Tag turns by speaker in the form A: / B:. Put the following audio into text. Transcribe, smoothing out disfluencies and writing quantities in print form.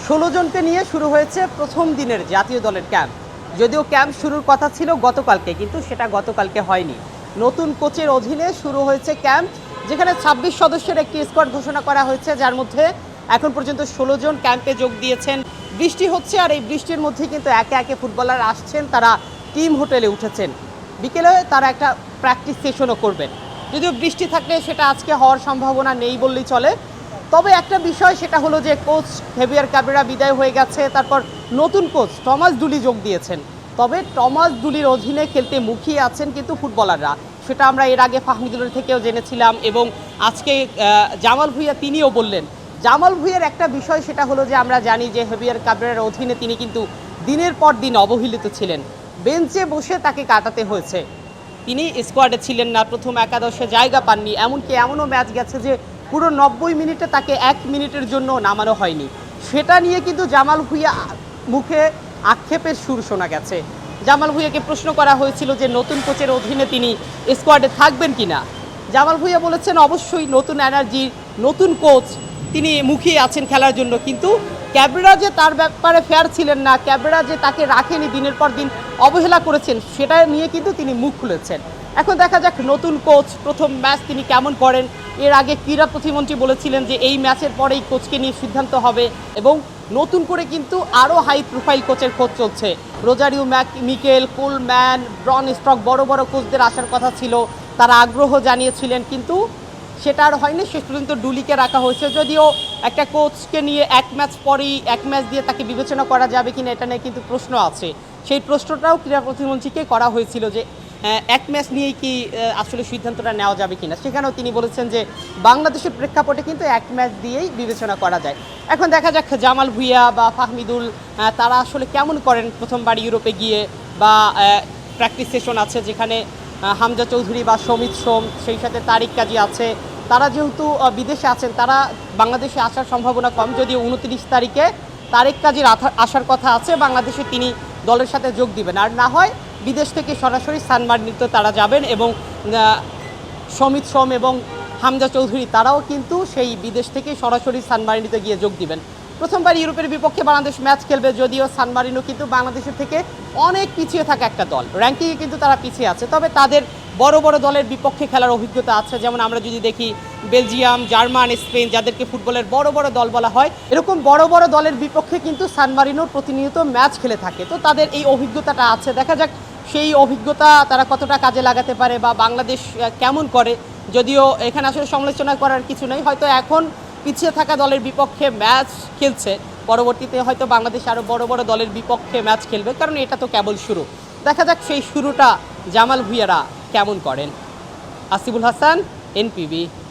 A: 16 জনকে নিয়ে শুরু হয়েছে প্রথম দিনের জাতীয় দলের ক্যাম্প। যদিও ক্যাম্প শুরুর কথা ছিল গতকালকে, কিন্তু সেটা গতকালকে হয়নি। নতুন কোচের অধীনে শুরু হয়েছে ক্যাম্প, যেখানে 26 সদস্যের একটি স্কোয়াড ঘোষণা করা হয়েছে, যার মধ্যে এখন পর্যন্ত 16 জন ক্যাম্পে যোগ দিয়েছেন। বৃষ্টি হচ্ছে, আর এই বৃষ্টির মধ্যে কিন্তু একে একে ফুটবলার আসছেন, তারা টিম হোটেলে উঠেছেন। বিকেলে তারা একটা প্র্যাকটিস সেশনও করবেন। যদিও বৃষ্টি থাকলে সেটা আজকে হওয়ার সম্ভাবনা নেই বললেই চলে। তবে একটা বিষয়, সেটা হলো যে কোচ হেভিয়ার কাবরেরা বিদায় হয়ে গেছে, তারপর নতুন কোচ টমাস ডুলি যোগ দিয়েছেন। তবে টমাস ডুলির অধীনে খেলতে মুখিয়ে আছেন কিন্তু ফুটবলাররা, সেটা আমরা এর আগে ফাহমিদুলের থেকেও জেনেছিলাম, এবং আজকে জামাল ভুঁইয়া তিনিও বললেন। জামাল ভুঁইয়ার একটা বিষয়, সেটা হলো যে আমরা জানি যে হেভিয়ার কাবরেরার অধীনে তিনি কিন্তু দিনের পর দিন অবহেলিত ছিলেন, বেঞ্চে বসে তাকে কাটাতে হয়েছে। তিনি স্কোয়াডে ছিলেন না, প্রথম একাদশে জায়গা পাননি, এমনকি এমনও ম্যাচ গেছে যে পুরো 90 মিনিটে তাকে 1 মিনিটের জন্য নামানো হয়নি। সেটা নিয়ে কিন্তু জামাল ভুঁইয়া মুখে আক্ষেপের সুর শোনা গেছে। জামাল ভুঁইয়াকে প্রশ্ন করা হয়েছিল যে নতুন কোচের অধীনে তিনি স্কোয়াডে থাকবেন কিনা। জামাল ভুঁইয়া বলেছেন অবশ্যই নতুন এনার্জি, নতুন কোচ, তিনি মুখিয়ে আছেন খেলার জন্য, কিন্তু ক্যাবরেরা যে তার ব্যাপারে ফেয়ার ছিলেন না, ক্যাবরেরা যে তাকে রাখেনি, দিনের পর দিন অবহেলা করেছেন, সেটা নিয়ে কিন্তু তিনি মুখ খুলেছেন। এখন দেখা যাক নতুন কোচ প্রথম ম্যাচ তিনি কেমন করেন। এর আগে ক্রীড়া প্রতিমন্ত্রী বলেছিলেন যে এই ম্যাচের পরেই কোচকে নিয়ে সিদ্ধান্ত হবে, এবং নতুন করে কিন্তু আরও হাই প্রোফাইল কোচের খোঁজ চলছে। রোজারিও মিকেল, কোলম্যান, ব্রন স্ট্রক, বড় বড় কোচদের আসার কথা ছিল, তারা আগ্রহ জানিয়েছিলেন, কিন্তু সেটা আর হয়নি। শেষ পর্যন্ত ডুলিকে রাখা হয়েছে। যদিও একটা কোচকে নিয়ে এক ম্যাচ পরেই এক ম্যাচ দিয়ে তাকে বিবেচনা করা যাবে কিনা, এটা নিয়ে কিন্তু প্রশ্ন আছে। সেই প্রশ্নটাও ক্রীড়া প্রতিমন্ত্রীকে করা হয়েছিল যে এক ম্যাচ নিয়েই কি আসলে সিদ্ধান্তটা নেওয়া যাবে কিনা। সেখানেও তিনি বলেছেন যে বাংলাদেশের প্রেক্ষাপটে কিন্তু এক ম্যাচ দিয়েই বিবেচনা করা যায়। এখন দেখা যাক জামাল ভুঁইয়া বা ফাহমিদুল তারা আসলে কেমন করেন প্রথমবার ইউরোপে গিয়ে, বা প্র্যাকটিস সেশন আছে যেখানে হামজা চৌধুরী বা সমিত সোম, সেই সাথে তারিক কাজী আছে। তারা যেহেতু বিদেশে আছেন, তারা বাংলাদেশে আসার সম্ভাবনা কম। যদিও 29 তারিখে তারিক কাজীর আসার কথা আছে বাংলাদেশে, তিনি দলের সাথে যোগ দিবেন। আর না হয় বিদেশ থেকে সরাসরি সান মার্টিনোতে তারা যাবেন, এবং সমিত সোম এবং হামজা চৌধুরী তারাও কিন্তু সেই বিদেশ থেকে সরাসরি সান মার্টিনোতে গিয়ে যোগ দিবেন। প্রথমবার ইউরোপের বিপক্ষে বাংলাদেশ ম্যাচ খেলবে, যদিও সান মারিনো কিন্তু বাংলাদেশের থেকে অনেক পিছিয়ে থাকা একটা দল, র্যাঙ্কিংয়ে কিন্তু তারা পিছিয়ে আছে। তবে তাদের বড় বড় দলের বিপক্ষে খেলার অভিজ্ঞতা আছে। যেমন আমরা যদি দেখি বেলজিয়াম, জার্মান, স্পেন, যাদেরকে ফুটবলের বড় বড় দল বলা হয়, এরকম বড় বড় দলের বিপক্ষে কিন্তু সান মারিনোর প্রতিনিয়ত ম্যাচ খেলে থাকে। তো তাদের এই অভিজ্ঞতাটা আছে। দেখা যাক সেই অভিজ্ঞতা তারা কতটা কাজে লাগাতে পারে, বা বাংলাদেশ কেমন করে। যদিও এখানে আসলে সমালোচনা করার কিছু নেই, হয়তো এখন পিছিয়ে থাকা দলের বিপক্ষে ম্যাচ খেলছে, পরবর্তীতে হয়তো বাংলাদেশ আরও বড় বড় দলের বিপক্ষে ম্যাচ খেলবে, কারণ এটা তো কেবল শুরু। দেখা যাক সেই শুরুটা জামাল ভুঁইয়ারা কেমন করেন। আসিফুল হাসান, এনপিবি।